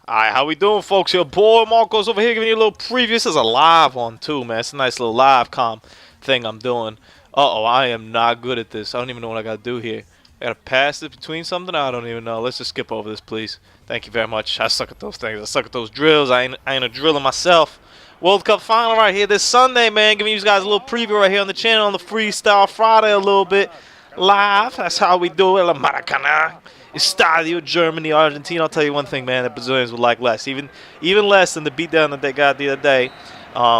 Alright, how we doing, folks? Your boy Marcos over here giving you a little preview. This is a live one, too, man. It's a nice little live com thing I'm doing. Uh-oh, I am not good at this. I don't even know what I gotta do here. I gotta pass it between something? I don't even know. Let's just skip over this, please. Thank you very much. I suck at those things. I suck at those drills. I ain't a driller myself. World Cup final right here this Sunday, man. Giving you guys a little preview right here on the channel on the Freestyle Friday a little bit. Live. That's how we do it. La Maracana. Estadio, Germany, Argentina. I'll tell you one thing, man. The Brazilians would like less. Even less than the beatdown that they got the other day.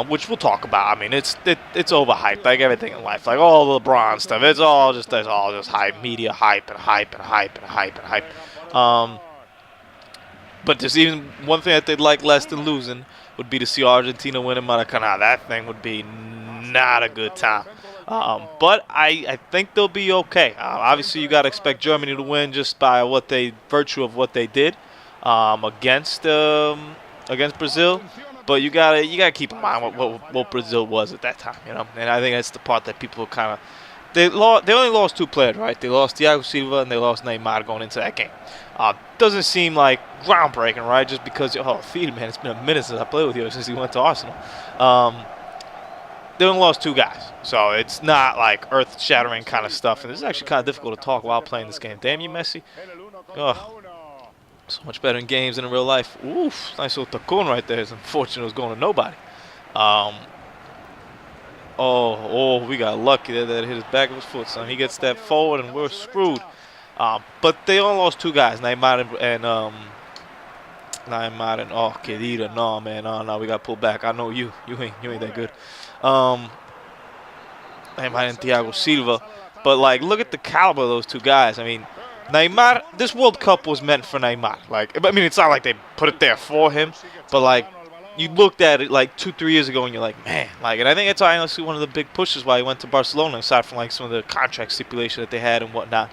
Which we'll talk about. I mean, it's overhyped, like everything in life, like all the LeBron stuff. It's all just hype, media hype and hype and hype and hype and hype. But there's even one thing that they'd like less than losing would be to see Argentina win in Maracanã. That thing would be not a good time. But I think they'll be okay. Obviously, you got to expect Germany to win just by virtue of what they did against Brazil. But you gotta keep in mind what Brazil was at that time, you know. And I think that's the part that people kind of they only lost two players, right? They lost Thiago Silva and they lost Neymar going into that game. Doesn't seem like groundbreaking, right? Just because Thiel, man, it's been a minute since I played with you since he went to Arsenal. They only lost two guys, so it's not like earth-shattering kind of stuff. And this is actually kind of difficult to talk while playing this game. Damn you, Messi! Oh, so much better in games than in real life. Oof, nice little tacon right there. It's unfortunate it was going to nobody. Oh, we got lucky there that it hit his back of his foot, son. He gets that forward, and we're screwed. But they only lost two guys, Neymar and oh, Kedira, no, man, no, we got to pull back. I know you ain't that good. Neymar and Thiago Silva, but like, look at the caliber of those two guys. I mean, Neymar, this World Cup was meant for Neymar. Like, I mean, it's not like they put it there for him, but like, you looked at it like 2-3 years ago and you're like, man, like, and I think it's honestly one of the big pushes why he went to Barcelona, aside from like some of the contract stipulation that they had and whatnot.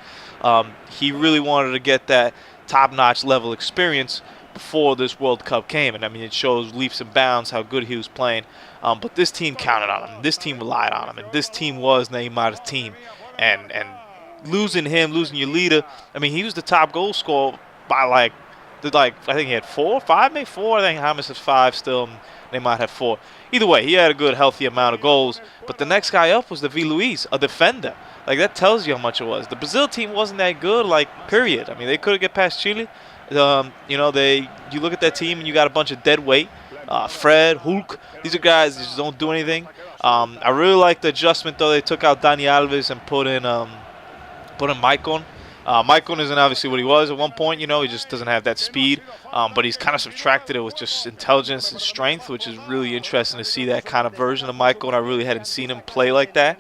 He really wanted to get that top-notch level experience before this World Cup came, and I mean, it shows leaps and bounds how good he was playing. But this team counted on him. This team relied on him, and this team was Neymar's team. And losing your leader, I mean, he was the top goal scorer by I think he had 4, 5, maybe 4. I think James has 5 still. Neymar had 4. Either way, he had a good, healthy amount of goals. But the next guy up was David Luiz, a defender. Like, that tells you how much it was. The Brazil team wasn't that good, like, period. I mean, they could get past Chile. You know, you look at that team and you got a bunch of dead weight. Fred, Hulk, these are guys that just don't do anything. I really like the adjustment, though. They took out Dani Alves and put in Maicon. Maicon isn't obviously what he was at one point, you know. He just doesn't have that speed. But he's kind of subtracted it with just intelligence and strength, which is really interesting to see that kind of version of Maicon. I really hadn't seen him play like that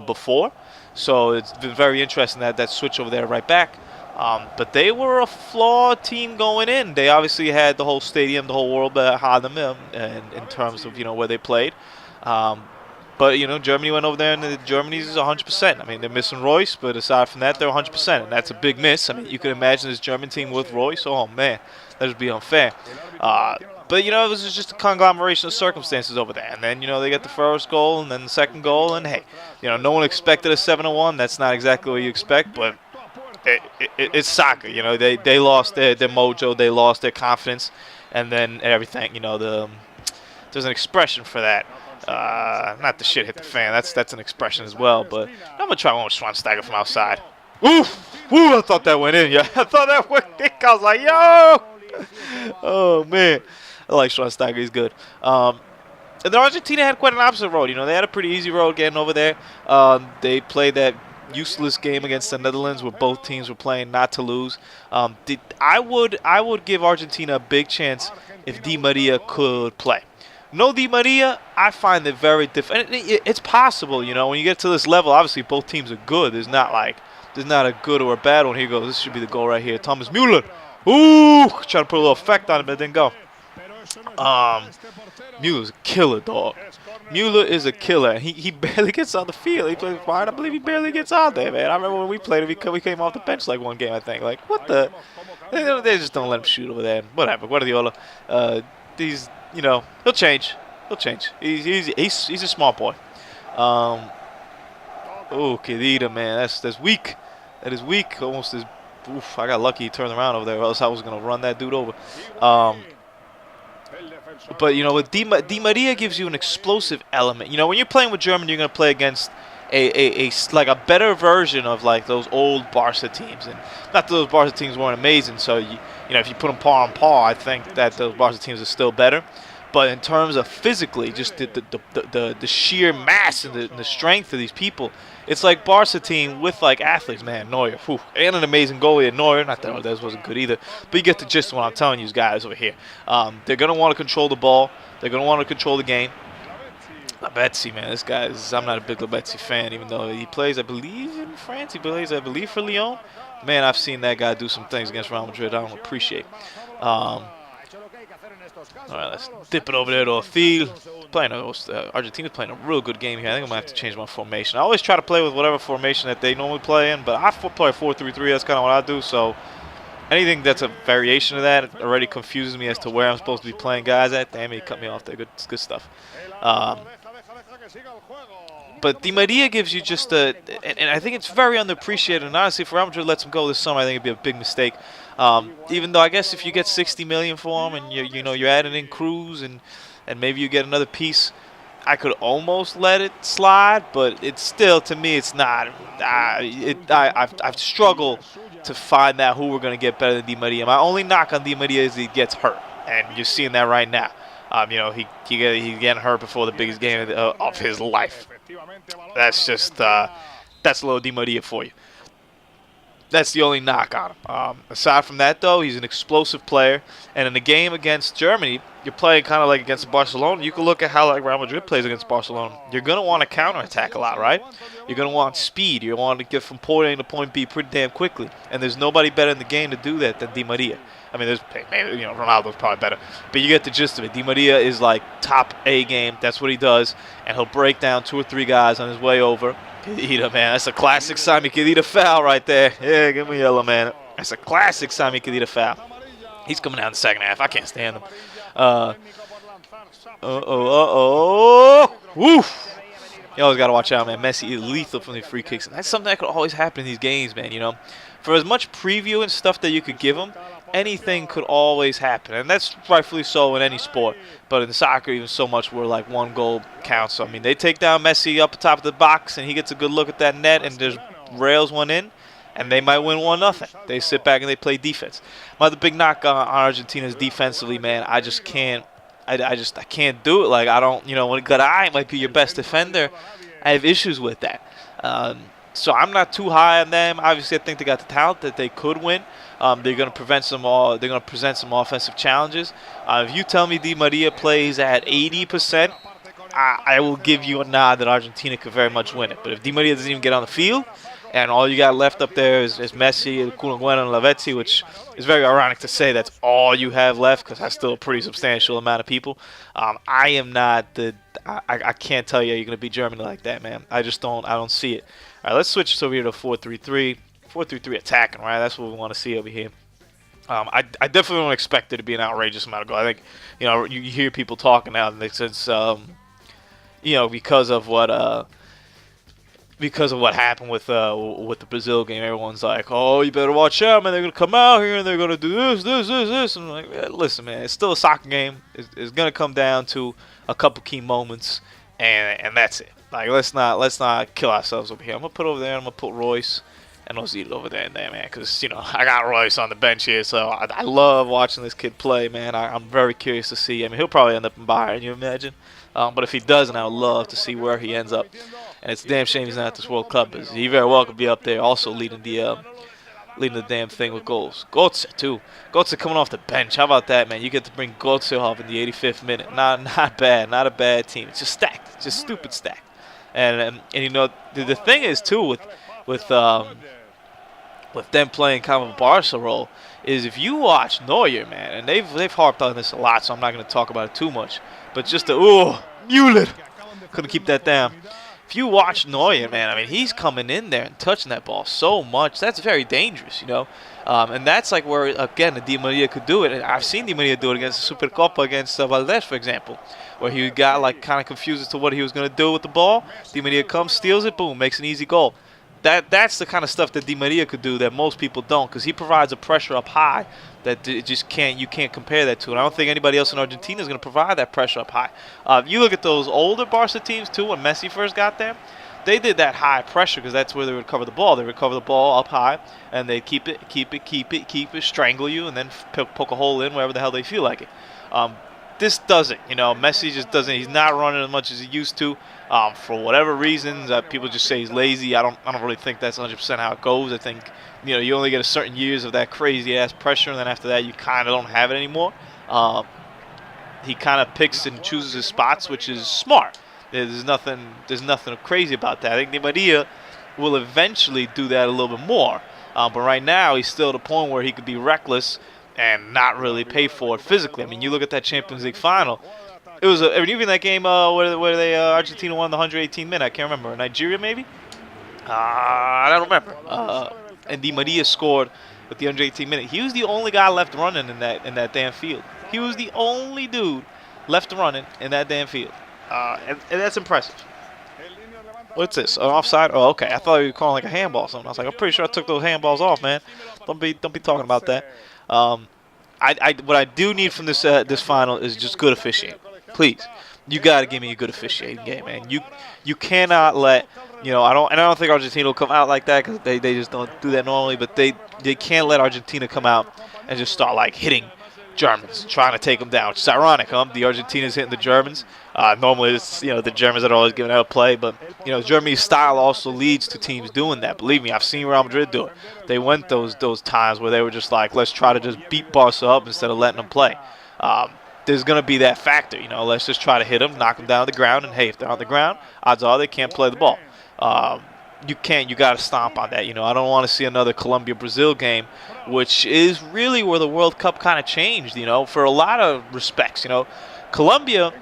before. So it's been very interesting that switch over there right back. But they were a flawed team going in. They obviously had the whole stadium, the whole world behind them in terms of, you know, where they played. But, you know, Germany went over there, and Germany's 100%. I mean, they're missing Royce, but aside from that, they're 100%. And that's a big miss. I mean, you can imagine this German team with Royce. Oh, man, that would be unfair. But, you know, it was just a conglomeration of circumstances over there. And then, you know, they get the first goal and then the second goal. And, hey, you know, no one expected a 7-1. That's not exactly what you expect, but it's soccer, you know. They lost their mojo, they lost their confidence, and then everything, you know. There's an expression for that. Not the shit hit the fan. That's an expression as well. But I'm gonna try one with Schweinsteiger from outside. Oof! Woo! I thought that went in. Yeah, I thought that went in. I was like, yo! Oh man, I like Schweinsteiger. He's good. And then Argentina had quite an opposite road. You know, they had a pretty easy road getting over there. They played that useless game against the Netherlands where both teams were playing not to lose. I would give Argentina a big chance if Di Maria could play. No Di Maria, I find it very difficult. It's possible, you know, when you get to this level, obviously both teams are good. There's not a good or a bad one. Here goes. This should be the goal right here. Thomas Müller. Ooh, trying to put a little effect on it, but it didn't go. Müller's a killer, dog. Müller is a killer. He barely gets on the field. He plays fine. I believe he barely gets out there, man. I remember when we played him, we came off the bench like one game, I think. Like, what the? They just don't let him shoot over there. Whatever. Guardiola. You know, he'll change. He'll change. He's a smart boy. Oh, Kedira, man. That's weak. That is weak. Almost as oof, I got lucky he turned around over there, or else I was going to run that dude over. But, you know, with Di Maria gives you an explosive element. You know, when you're playing with Germany, you're going to play against like a better version of like those old Barca teams. And not that those Barca teams weren't amazing. So, you know, if you put them par on par, I think that those Barca teams are still better. But in terms of physically, just the sheer mass and the strength of these people, it's like Barca team with like athletes, man. Neuer, whew, and an amazing goalie at Neuer. Not that Neuer wasn't good either, but you get the gist of what I'm telling you guys over here. They're gonna want to control the ball. They're gonna want to control the game. Lavezzi, man, this guy is. I'm not a big Lavezzi fan, even though he plays, I believe, in France. He plays, I believe, for Lyon. Man, I've seen that guy do some things against Real Madrid I don't appreciate. All right, let's dip it over there to Ophil. Argentina's playing a real good game here. I think I'm going to have to change my formation. I always try to play with whatever formation that they normally play in, but I play 4-3-3. That's kind of what I do. So anything that's a variation of that already confuses me as to where I'm supposed to be playing guys at. Damn, he cut me off there. Good stuff. But Di Maria gives you just a, and I think it's very underappreciated. And honestly, if Real Madrid lets him go this summer, I think it'd be a big mistake. Even though I guess if you get 60 million for him, and you're adding in Cruz, and maybe you get another piece, I could almost let it slide. But it's still, to me, it's not. I've struggled to find out who we're gonna get better than Di Maria. My only knock on Di Maria is he gets hurt, and you're seeing that right now. You know, he's getting hurt before the biggest game of his life. That's just that's a little Di Maria for you. That's the only knock on him. Aside from that, though, he's an explosive player. And in the game against Germany, you're playing kind of like against Barcelona. You can look at how like Real Madrid plays against Barcelona. You're going to want to counterattack a lot, right? You're going to want speed. You want to get from point A to point B pretty damn quickly. And there's nobody better in the game to do that than Di Maria. I mean, maybe, Ronaldo's probably better. But you get the gist of it. Di Maria is like top A game. That's what he does. And he'll break down 2 or 3 guys on his way over. Khedira, man. That's a classic Sami Khedira foul right there. Yeah, give me yellow, man. That's a classic Sami Khedira foul. He's coming out in the second half. I can't stand him. Woof. You always got to watch out, man. Messi is lethal from the free kicks. And that's something that could always happen in these games, man, For as much preview and stuff that you could give him, anything could always happen. And that's rightfully so in any sport. But in soccer, even so much where, like, 1 goal counts. So, I mean, they take down Messi up top of the box, and he gets a good look at that net, and just rails one in, and they might win 1-0. They sit back and they play defense. My other big knock on Argentina is defensively, man. I just can't. I can't do it. Like, I don't, when Garay might be your best defender, I have issues with that. So I'm not too high on them. Obviously, I think they got the talent that they could win. They're going to present some offensive challenges. If you tell me Di Maria plays at 80%, I will give you a nod that Argentina could very much win it. But if Di Maria doesn't even get on the field, and all you got left up there is Messi, Kunagüero, and Lavezzi, which is very ironic to say that's all you have left, because that's still a pretty substantial amount of people. I am not the. I can't tell you you're going to beat Germany like that, man. I don't see it. All right, let's switch over here to 4-3-3. 4-3-3 attacking, right? That's what we want to see over here. I definitely don't expect it to be an outrageous amount of goals. I think, you hear people talking now, and since, because of what happened with the Brazil game, everyone's like, oh, you better watch out, man. They're going to come out here and they're going to do this. And I'm like, listen, man, it's still a soccer game. It's going to come down to a couple key moments, and that's it. Like, let's not kill ourselves over here. I'm going to put over there, I'm going to put Royce and Ozil over there, man, because, I got Royce on the bench here, so I love watching this kid play, man. I'm very curious to see. I mean, he'll probably end up in Bayern, you imagine? But if he doesn't, I would love to see where he ends up. And it's a damn shame he's not at this World Cup, because he very well could be up there also leading the damn thing with goals. Götze, too. Götze coming off the bench. How about that, man? You get to bring Götze off in the 85th minute. Not bad. Not a bad team. It's just stacked. It's just stupid stacked. And the thing is, too, with them playing kind of a Barca role, is if you watch Neuer, man, and they've harped on this a lot, so I'm not going to talk about it too much, but just Müller couldn't keep that down. If you watch Neuer, man, I mean, he's coming in there and touching that ball so much. That's very dangerous, and that's like where, again, the Di Maria could do it. And I've seen Di Maria do it against the Supercopa against Valdés, for example, where he got like kind of confused as to what he was going to do with the ball. Di Maria comes, steals it, boom, makes an easy goal. that's the kind of stuff that Di Maria could do that most people don't, because he provides a pressure up high that you can't compare that to. And I don't think anybody else in Argentina is going to provide that pressure up high. You look at those older Barca teams too. When Messi first got there, they did that high pressure because that's where they would recover the ball. They recover the ball up high, and they keep it, strangle you, and then poke a hole in wherever the hell they feel like it. This doesn't, Messi just doesn't. He's not running as much as he used to. For whatever reasons, people just say he's lazy. I don't really think that's 100% how it goes. I think, you only get a certain years of that crazy ass pressure, and then after that, you kind of don't have it anymore. He kind of picks and chooses his spots, which is smart. There's nothing crazy about that. I think Di Maria will eventually do that a little bit more. But right now, he's still at a point where he could be reckless and not really pay for it physically. I mean, you look at that Champions League final. It was even that game where they Argentina won the 118 minute. I can't remember. Nigeria maybe. I don't remember. And Di Maria scored with the 118 minute. He was the only guy left running in that damn field. He was the only dude left running in that damn field. And that's impressive. What's this? An offside? Oh, okay. I thought you were calling like a handball or something. I was like, I'm pretty sure I took those handballs off, man. Don't be talking about that. What I do need from this final is just good officiating. Please, you got to give me a good officiating game, man. You cannot let I don't think Argentina will come out like that because they just don't do that normally. But they can't let Argentina come out and just start like hitting Germans, trying to take them down. Which is ironic, huh? The Argentina's hitting the Germans. Normally it's the Germans that are always giving out a play, but Germany's style also leads to teams doing that. Believe me, I've seen Real Madrid do it. They went those times where they were just like, let's try to just beat Barca up instead of letting them play. There's going to be that factor, let's just try to hit them, knock them down to the ground, and hey, if they're on the ground, odds are they can't play the ball. You got to stomp on that. I don't want to see another Colombia-Brazil game, which is really where the World Cup kind of changed, for a lot of respects. Colombia,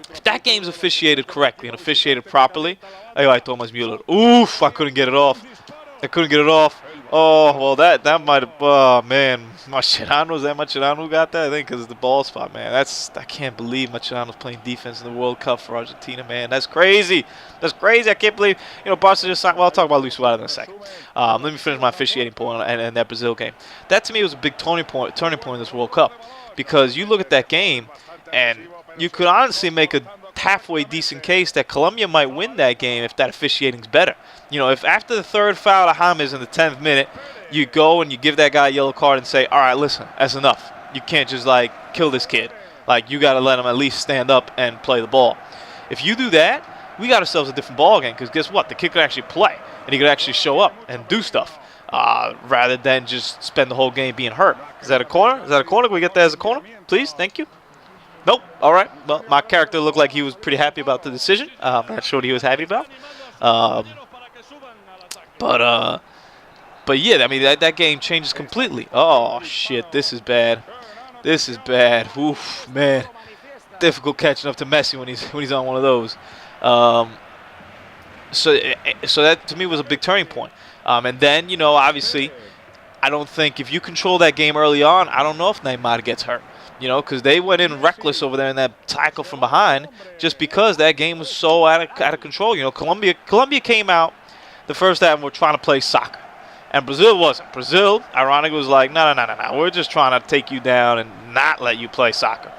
if that game's officiated correctly and officiated properly, aí Thomas Müller. Oof, I couldn't get it off. Oh, well, that might have, oh, man. Mascherano, is that Mascherano who got that? I think because it's the ball spot, man. I can't believe Mascherano's playing defense in the World Cup for Argentina, man. That's crazy. I can't believe, Barca just signed. Well, I'll talk about Luis Suarez in a second. Let me finish my officiating point and that Brazil game. That, to me, was a big turning point in this World Cup because you look at that game and you could honestly make a halfway decent case that Colombia might win that game if that officiating's better. If after the third foul to James in the 10th minute, you go and you give that guy a yellow card and say, all right, listen, that's enough. You can't just, kill this kid. You got to let him at least stand up and play the ball. If you do that, we got ourselves a different ball game because guess what? The kid could actually play, and he could actually show up and do stuff rather than just spend the whole game being hurt. Is that a corner? Can we get that as a corner? Please? Thank you. Nope. All right. Well, my character looked like he was pretty happy about the decision. I'm not sure what he was happy about. But yeah, I mean, that game changes completely. Oh, shit. This is bad. Oof, man. Difficult catching up to Messi when he's on one of those. So that, to me, was a big turning point. And then, obviously, I don't think if you control that game early on, I don't know if Neymar gets hurt. Because they went in reckless over there in that tackle from behind just because that game was so out of control. Colombia came out the first half and were trying to play soccer. And Brazil wasn't. Brazil, ironically, was like, no. We're just trying to take you down and not let you play soccer,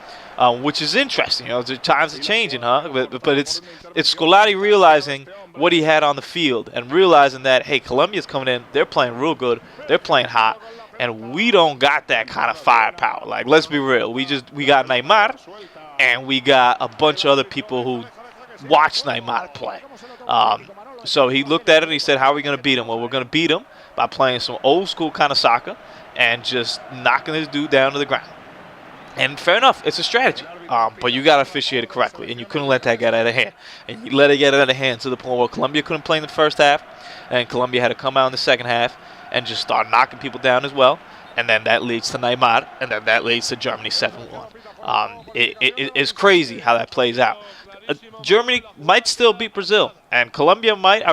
which is interesting. The times are changing, huh? But it's Scolari realizing what he had on the field and realizing that, hey, Colombia's coming in. They're playing real good. They're playing hot. And we don't got that kind of firepower. Let's be real. We got Neymar, and we got a bunch of other people who watch Neymar play. So he looked at it and he said, how are we going to beat him? Well, we're going to beat him by playing some old school kind of soccer and just knocking this dude down to the ground. And fair enough, it's a strategy. But you got to officiate it correctly, and you couldn't let that get out of hand. And you let it get out of hand to the point where Colombia couldn't play in the first half, and Colombia had to come out in the second half and just start knocking people down as well. And then that leads to Neymar, and then that leads to Germany 7-1. It's crazy how that plays out. Germany might still beat Brazil, and Colombia might.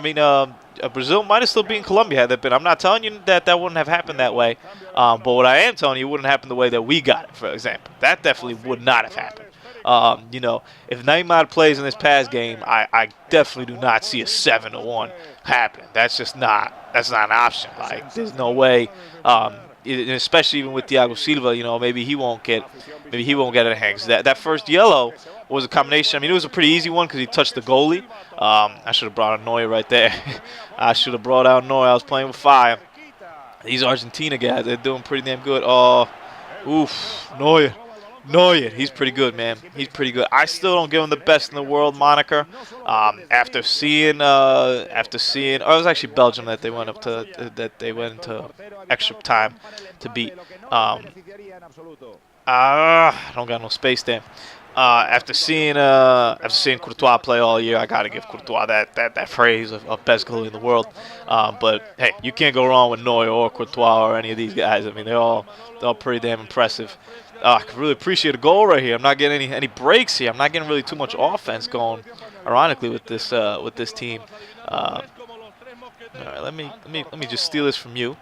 Brazil might have still beaten Colombia had that been. I'm not telling you that wouldn't have happened that way, but what I am telling you, it wouldn't happen the way that we got it, for example. That definitely would not have happened. If Neymar plays in this past game, I definitely do not see a 7-1 happening. That's just not an option. Like, there's no way. Especially even with Thiago Silva, you know, maybe he won't get it hangs. That first yellow was a combination. I mean, it was a pretty easy one because he touched the goalie. I should have brought out Neuer right there. I should have brought out Neuer. I was playing with fire. These Argentina guys, they're doing pretty damn good. Oh, oof, Neuer. He's pretty good, man. He's pretty good. I still don't give him the best in the world moniker. After seeing, oh, it was actually Belgium that they went into extra time to beat. I don't got no space there. After seeing Courtois play all year, I gotta give Courtois that phrase of best goalie in the world. But hey, you can't go wrong with Neuer or Courtois or any of these guys. I mean, they're all pretty damn impressive. I could really appreciate a goal right here. I'm not getting any breaks here. I'm not getting really too much offense going. Ironically, with this team. All right, let me just steal this from you.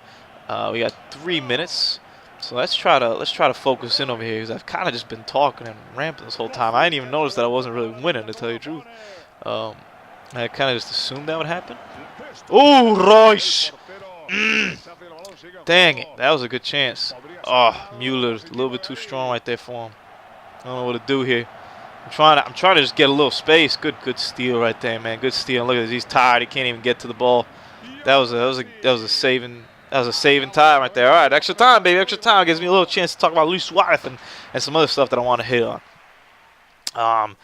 We got 3 minutes, so let's try to focus in over here because I've kind of just been talking and ramping this whole time. I didn't even notice that I wasn't really winning, to tell you the truth. I kind of just assumed that would happen. Oh, Royce! Dang it, that was a good chance. Oh, Mueller, a little bit too strong right there for him. I don't know what to do here. I'm trying to just get a little space. Good steal right there, man. Good steal. Look at this. He's tired. He can't even get to the ball. That was a saving time right there. All right, extra time, baby. Extra time gives me a little chance to talk about Luis Suarez and some other stuff that I want to hit on.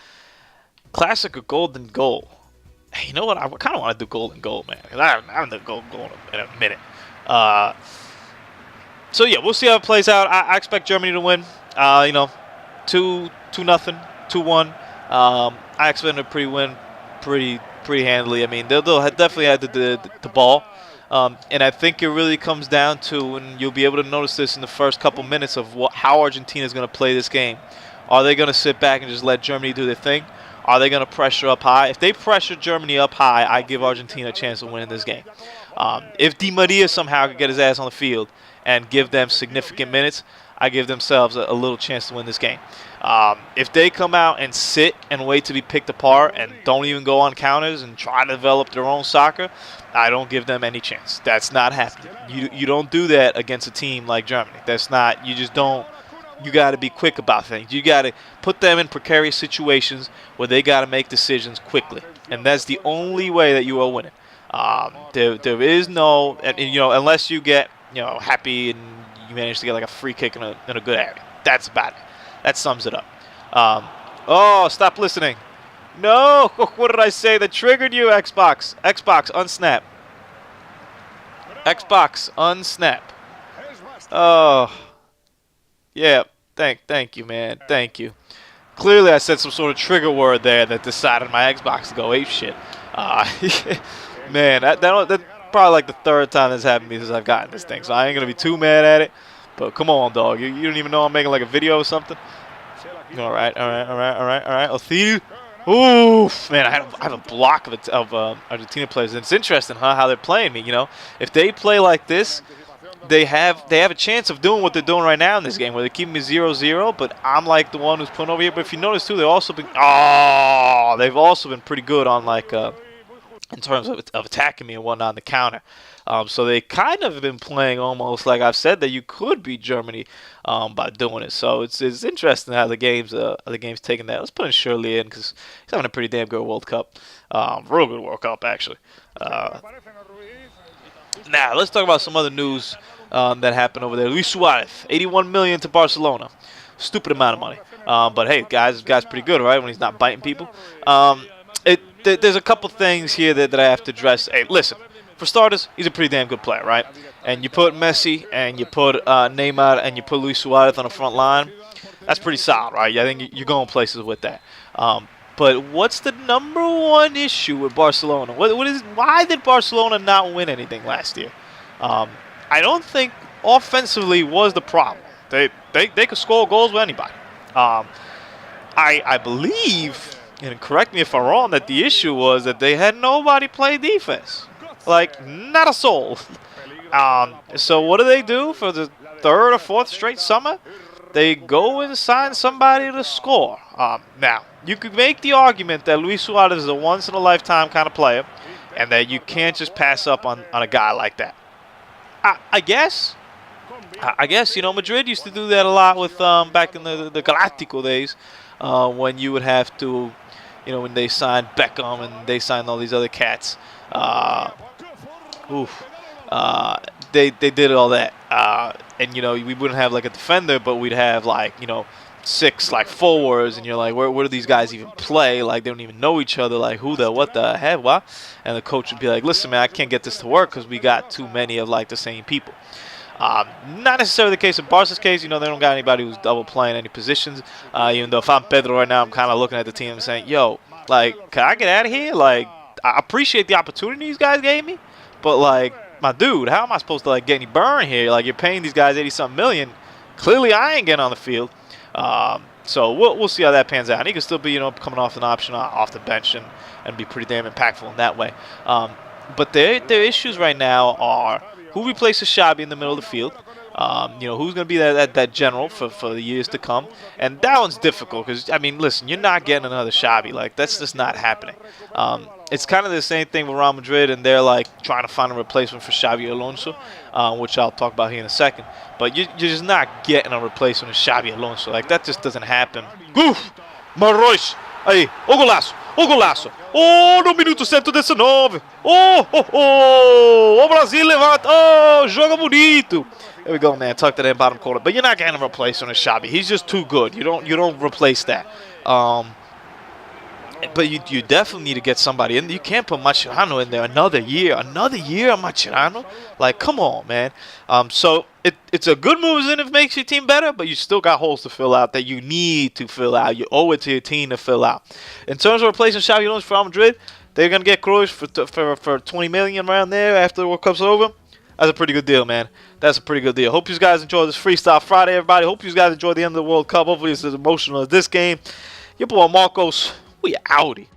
Classic or golden goal. Hey, you know what? I kind of want to do golden goal, man. Because I haven't done golden goal in a minute. So yeah, we'll see how it plays out. I expect Germany to win. 2-0, 2-1. I expect them to win pretty handily. I mean, they'll definitely have the ball. And I think it really comes down to, and you'll be able to notice this in the first couple minutes of how Argentina is going to play this game. Are they going to sit back and just let Germany do their thing? Are they going to pressure up high? If they pressure Germany up high, I give Argentina a chance of winning this game. If Di Maria somehow could get his ass on the field and give them significant minutes, I give themselves a little chance to win this game. If they come out and sit and wait to be picked apart and don't even go on counters and try to develop their own soccer, I don't give them any chance. That's not happening. You don't do that against a team like Germany. That's not. You just don't. You got to be quick about things. You got to put them in precarious situations where they got to make decisions quickly, and that's the only way that you are winning. There is no, unless you get happy and you manage to get like a free kick in a good area. That's about it. That sums it up. Oh, stop listening. No, what did I say that triggered you, Xbox? Xbox, unsnap. Xbox, unsnap. Oh. Yeah, thank you, man. Thank you. Clearly, I said some sort of trigger word there that decided my Xbox to go ape shit. Man, that's probably like the third time that's happened to me since I've gotten this thing. So I ain't going to be too mad at it. But come on, dog. You don't even know I'm making like a video or something? All right. Othil. Oof, man, I have a block of Argentina players. And it's interesting, how they're playing me, If they play like this, they have a chance of doing what they're doing right now in this game, where they're keeping me 0-0, but I'm like the one who's putting over here. But if you notice, too, they've also been pretty good on, like, in terms of attacking me and whatnot on the counter. So they kind of been playing almost like I've said that you could beat Germany by doing it. So it's interesting how the game's taking that. Let's put in Shirley in because he's having a pretty damn good World Cup. Real good World Cup, actually. Now, let's talk about some other news that happened over there. Luis Suarez, $81 million to Barcelona. Stupid amount of money. But hey, guy's pretty good, right, when he's not biting people. There's a couple things here that I have to address. Hey, listen. For starters, he's a pretty damn good player, right? And you put Messi and you put Neymar and you put Luis Suarez on the front line. That's pretty solid, right? I think you're going places with that. But what's the number one issue with Barcelona? Why did Barcelona not win anything last year? I don't think offensively was the problem. They could score goals with anybody. I believe, and correct me if I'm wrong, that the issue was that they had nobody play defense. Like, not a soul. So what do for the third or fourth straight summer? They go and sign somebody to score. Now, you could make the argument that Luis Suarez is a once-in-a-lifetime kind of player, and that you can't just pass up on a guy like that. I guess, you know, Madrid used to do that a lot with back in the Galactico days, when you would have to, you know, when they signed Beckham and they signed all these other cats. They did all that, and you know, we wouldn't have like a defender, but we'd have like, you know, 6 like forwards, and you're like, where do these guys even play? Like, they don't even know each other. Like, what the heck, what? And the coach would be like, listen, man, I can't get this to work because we got too many of like the same people. Not necessarily the case in Barca's case. You know, they don't got anybody who's double playing any positions. Even though if I'm Pedro right now, I'm kind of looking at the team and saying, yo, like, can I get out of here? Like, I appreciate the opportunity these guys gave me, but like, my dude, how am I supposed to like get any burn here? Like, you're paying these guys 80-something million. Clearly, I ain't getting on the field. So we'll see how that pans out. And he could still be, you know, coming off an option off the bench and be pretty damn impactful in that way. But their issues right now are who replaces Xabi in the middle of the field. You know, who's going to be that general for the years to come. And that one's difficult because, I mean, listen, you're not getting another Xabi. Like, that's just not happening. It's kind of the same thing with Real Madrid, and they're, like, trying to find a replacement for Xabi Alonso, which I'll talk about here in a second. But you're just not getting a replacement of Xabi Alonso. Like, that just doesn't happen. Goof! Marrois! Aí, o golaço! O golaço! Oh, no minuto 119! Oh! O Brasil levanta! Oh, joga bonito! There we go, man. Tucked it in bottom corner. But you're not getting a replacement of Xabi. He's just too good. You don't replace that. But you definitely need to get somebody in. You can't put Mascherano in there another year of Mascherano. Like, come on, man. So it's a good move if it makes your team better, but you still got holes to fill out that you need to fill out. You owe it to your team to fill out. In terms of replacing Xabi Alonso for Real Madrid, they're gonna get Cruz for 20 million around there after the World Cup's over. That's a pretty good deal, man. That's a pretty good deal. Hope you guys enjoy this Freestyle Friday, everybody. Hope you guys enjoy the end of the World Cup. Hopefully it's as emotional as this game. Your boy Marcos. We outie.